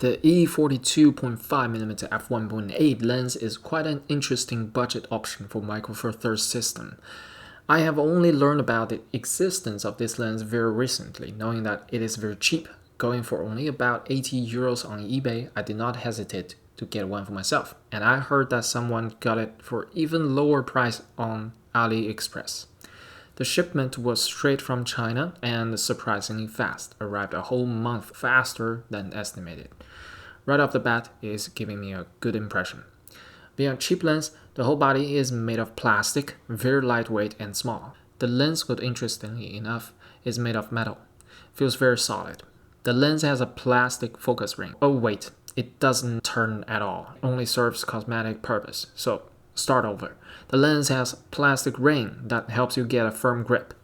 The E42.5mm f1.8 lens is quite an interesting budget option for Micro Four Thirds system. I have only learned about the existence of this lens very recently, knowing that it is very cheap. Going for only about 80 euros on eBay, I did not hesitate to get one for myself, and I heard that someone got it for even lower price on AliExpress. The shipment was straight from China and surprisingly fast, arrived a whole month faster than estimated. Right off the bat, it is giving me a good impression. Being a cheap lens, the whole body is made of plastic, very lightweight and small. The lens hood, interestingly enough, is made of metal. Feels very solid. The lens has a plastic focus ring. Oh wait, it doesn't turn at all. It only serves cosmetic purpose. So start over. The lens has plastic ring that helps you get a firm grip.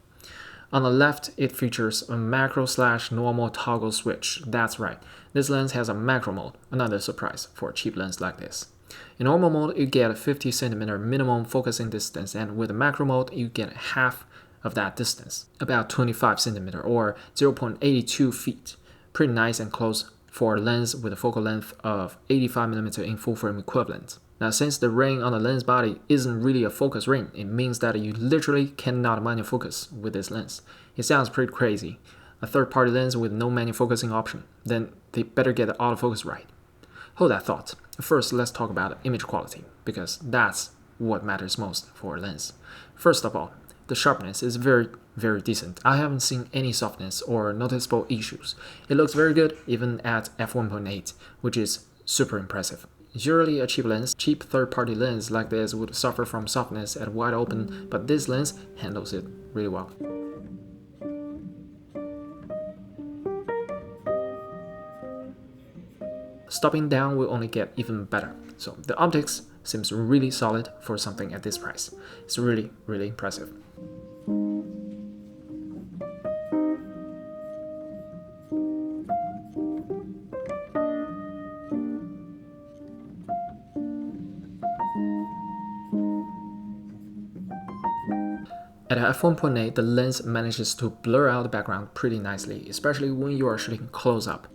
On the left, it features a macro/normal toggle switch. That's right, this lens has a macro mode, another surprise for a cheap lens like this. In normal mode, you get a 50 cm minimum focusing distance, and with the macro mode, you get half of that distance, about 25 cm or 0.82 feet. Pretty nice and close for a lens with a focal length of 85mm in full frame equivalent. Now, since the ring on the lens body isn't really a focus ring, it means that you literally cannot manual focus with this lens. It sounds pretty crazy. A third-party lens with no manual focusing option. Then they better get the autofocus right. Hold that thought. First, let's talk about image quality, because that's what matters most for a lens. First of all, the sharpness is very, very decent. I haven't seen any softness or noticeable issues. It looks very good even at f1.8, which is super impressive. Usually a cheap third-party lens like this would suffer from softness at wide open, but this lens handles it really well. Stopping down will only get even better. So the optics seems really solid for something at this price. It's really, really impressive. At f1.8, the lens manages to blur out the background pretty nicely, especially when you are shooting close up.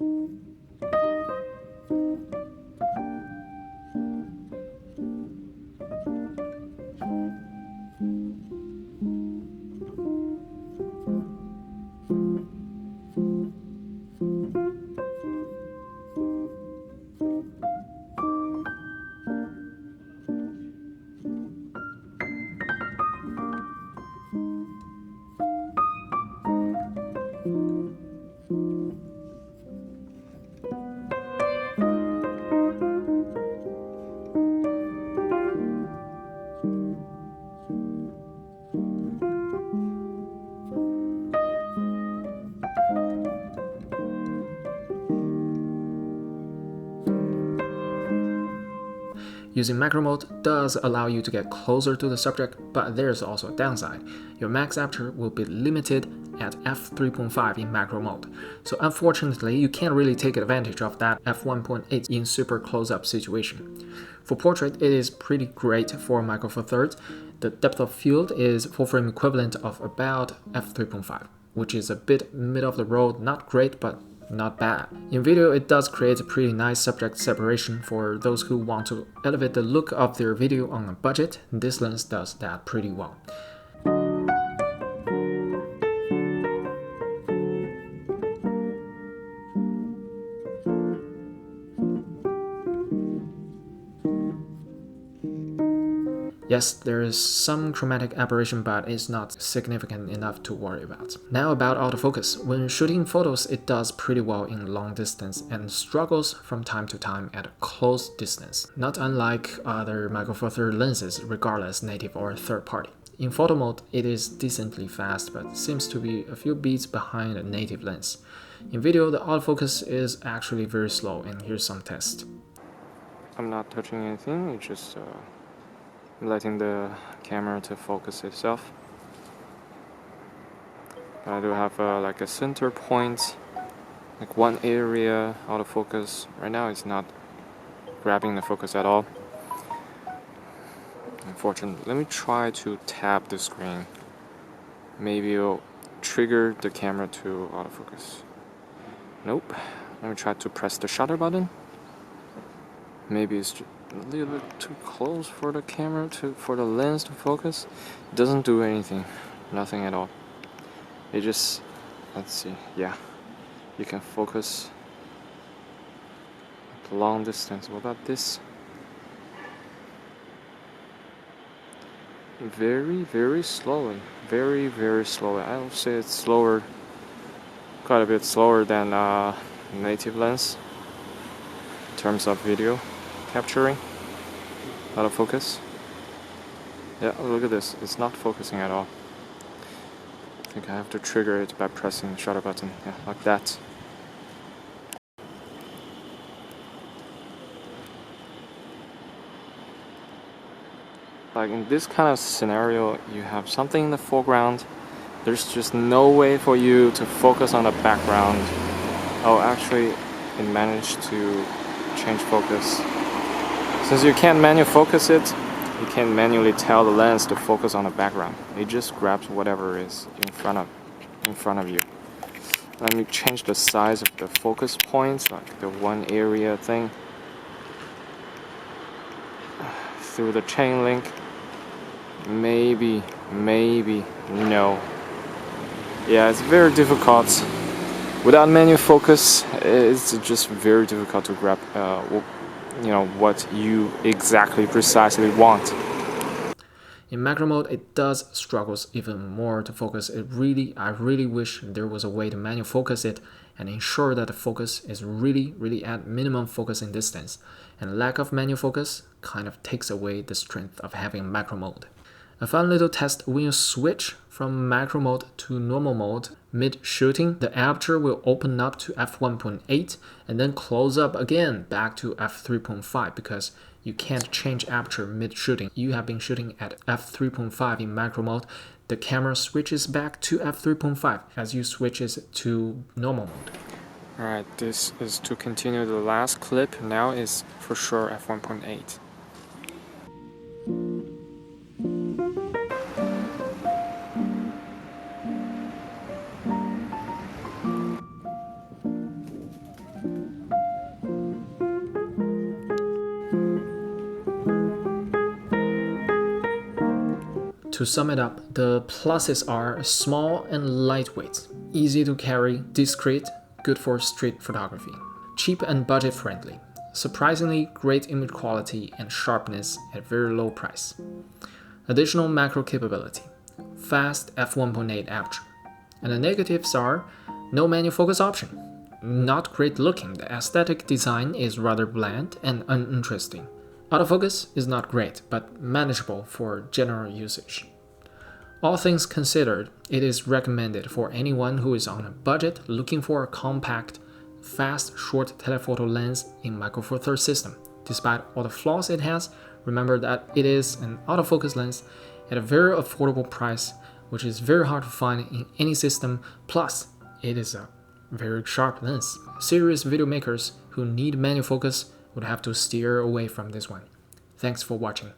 Using macro mode does allow you to get closer to the subject, but there's also a downside. Your max aperture will be limited at f3.5 in macro mode, so unfortunately you can't really take advantage of that f1.8 in super close-up situation. For portrait, it is pretty great for Micro Four Thirds. The depth of field is full frame equivalent of about f3.5, which is a bit mid of the road, not great but not bad. In video, it does create a pretty nice subject separation for those who want to elevate the look of their video on a budget. This lens does that pretty well. Yes, there is some chromatic aberration, but it's not significant enough to worry about. Now about autofocus. When shooting photos, it does pretty well in long distance and struggles from time to time at close distance, not unlike other Micro Four Thirds lenses, regardless native or third party. In photo mode, it is decently fast, but seems to be a few beats behind a native lens. In video, the autofocus is actually very slow, and here's some tests. I'm not touching anything, it's just letting the camera to focus itself. I do have like a center point, like one area autofocus. Right now it's not grabbing the focus at all. Unfortunately, let me try to tap the screen. Maybe it'll trigger the camera to autofocus. Nope, Let me try to press the shutter button. Maybe it's a little bit too close for the camera for the lens to focus. It doesn't do anything, nothing at all. It just, let's see, yeah, you can focus at long distance. What about this? Very slowly, very slowly. I would say it's slower, quite a bit slower than native lens in terms of video capturing, autofocus. Yeah, look at this, it's not focusing at all. I think I have to trigger it by pressing the shutter button, yeah, like that. Like in this kind of scenario, you have something in the foreground, there's just no way for you to focus on the background. Oh, actually, it managed to change focus. Since you can't manually focus it, you can't manually tell the lens to focus on the background. It just grabs whatever is in front of you. Let me change the size of the focus points, like the one area thing, through the chain link. Maybe, no. Yeah, it's very difficult. Without manual focus, it's just very difficult to grab, what you precisely want. In macro mode, it does struggles even more to focus. I really wish there was a way to manual focus it and ensure that the focus is really at minimum focusing distance. And lack of manual focus kind of takes away the strength of having macro mode. A fun little test: when you switch from macro mode to normal mode mid-shooting, the aperture will open up to f1.8 and then close up again back to f3.5 because you can't change aperture mid-shooting. You have been shooting at f3.5 in macro mode. The camera switches back to f3.5 as you switches to normal mode. Alright, this is to continue the last clip. Now is for sure f1.8. To sum it up, the pluses are small and lightweight, easy to carry, discreet, good for street photography, cheap and budget friendly, surprisingly great image quality and sharpness at very low price. Additional macro capability, fast f1.8 aperture. And the negatives are no manual focus option, not great looking, the aesthetic design is rather bland and uninteresting. Autofocus is not great, but manageable for general usage. All things considered, it is recommended for anyone who is on a budget looking for a compact, fast, short telephoto lens in Micro Four Thirds system. Despite all the flaws it has, remember that it is an autofocus lens at a very affordable price, which is very hard to find in any system, plus it is a very sharp lens. Serious video makers who need manual focus would have to steer away from this one. Thanks for watching.